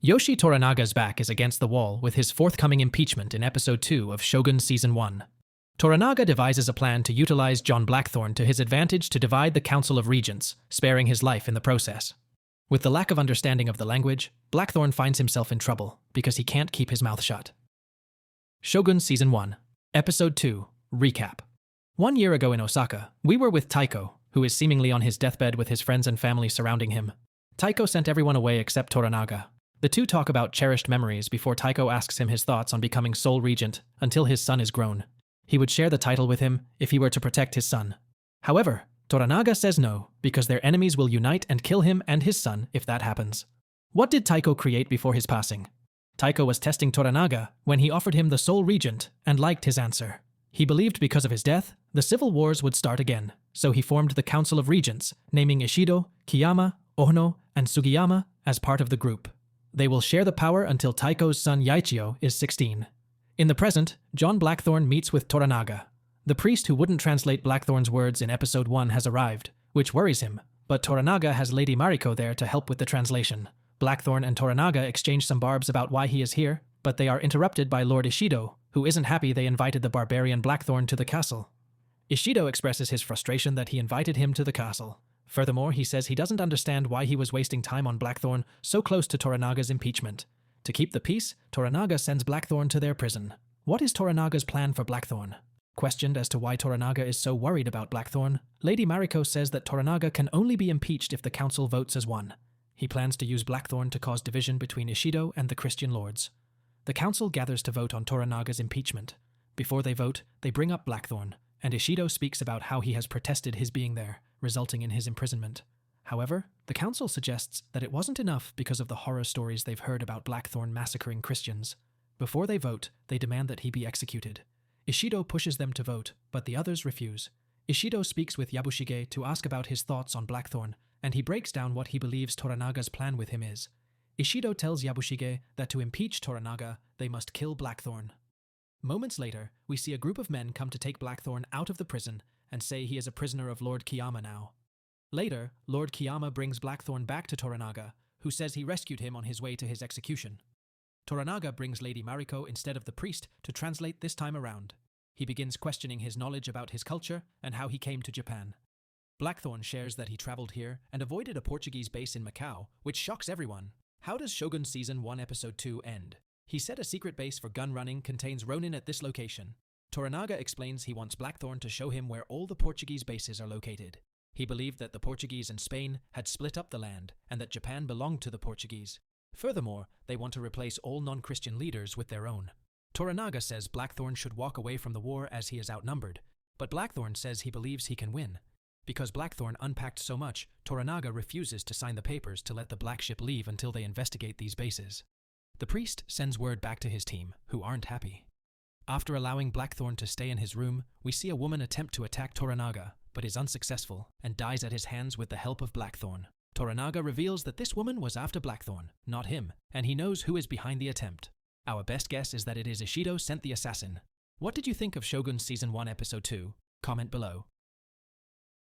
Yoshii Toranaga's back is against the wall with his forthcoming impeachment in Episode 2 of Shogun Season 1. Toranaga devises a plan to utilize John Blackthorne to his advantage to divide the Council of Regents, sparing his life in the process. With the lack of understanding of the language, Blackthorne finds himself in trouble because he can't keep his mouth shut. Shogun Season 1, Episode 2, Recap. 1 year ago in Osaka, we were with Taiko, who is seemingly on his deathbed with his friends and family surrounding him. Taiko sent everyone away except Toranaga. The two talk about cherished memories before Taiko asks him his thoughts on becoming sole regent until his son is grown. He would share the title with him if he were to protect his son. However, Toranaga says no, because their enemies will unite and kill him and his son if that happens. What did Taiko create before his passing? Taiko was testing Toranaga when he offered him the sole regent and liked his answer. He believed because of his death, the civil wars would start again, so he formed the Council of Regents, naming Ishido, Kiyama, Ono, and Sugiyama as part of the group. They will share the power until Taiko's son Yaichio is 16. In the present, John Blackthorne meets with Toranaga. The priest who wouldn't translate Blackthorne's words in Episode 1 has arrived, which worries him, but Toranaga has Lady Mariko there to help with the translation. Blackthorne and Toranaga exchange some barbs about why he is here, but they are interrupted by Lord Ishido, who isn't happy they invited the barbarian Blackthorne to the castle. Ishido expresses his frustration that he invited him to the castle. Furthermore, he says he doesn't understand why he was wasting time on Blackthorne so close to Toranaga's impeachment. To keep the peace, Toranaga sends Blackthorne to their prison. What is Toranaga's plan for Blackthorne? Questioned as to why Toranaga is so worried about Blackthorne, Lady Mariko says that Toranaga can only be impeached if the council votes as one. He plans to use Blackthorne to cause division between Ishido and the Christian lords. The council gathers to vote on Toranaga's impeachment. Before they vote, they bring up Blackthorne, and Ishido speaks about how he has protested his being there, resulting in his imprisonment. However, the council suggests that it wasn't enough because of the horror stories they've heard about Blackthorne massacring Christians. Before they vote, they demand that he be executed. Ishido pushes them to vote, but the others refuse. Ishido speaks with Yabushige to ask about his thoughts on Blackthorne, and he breaks down what he believes Toranaga's plan with him is. Ishido tells Yabushige that to impeach Toranaga, they must kill Blackthorne. Moments later, we see a group of men come to take Blackthorne out of the prison and say he is a prisoner of Lord Kiyama now. Later, Lord Kiyama brings Blackthorne back to Toranaga, who says he rescued him on his way to his execution. Toranaga brings Lady Mariko instead of the priest to translate this time around. He begins questioning his knowledge about his culture and how he came to Japan. Blackthorne shares that he traveled here and avoided a Portuguese base in Macau, which shocks everyone. How does Shogun Season 1 Episode 2 end? He said a secret base for gun running contains Ronin at this location. Toranaga explains he wants Blackthorne to show him where all the Portuguese bases are located. He believed that the Portuguese and Spain had split up the land and that Japan belonged to the Portuguese. Furthermore, they want to replace all non-Christian leaders with their own. Toranaga says Blackthorne should walk away from the war as he is outnumbered, but Blackthorne says he believes he can win. Because Blackthorne unpacked so much, Toranaga refuses to sign the papers to let the Black Ship leave until they investigate these bases. The priest sends word back to his team, who aren't happy. After allowing Blackthorne to stay in his room, we see a woman attempt to attack Toranaga, but is unsuccessful and dies at his hands with the help of Blackthorne. Toranaga reveals that this woman was after Blackthorne, not him, and he knows who is behind the attempt. Our best guess is that it is Ishido sent the assassin. What did you think of Shogun Season 1 Episode 2? Comment below.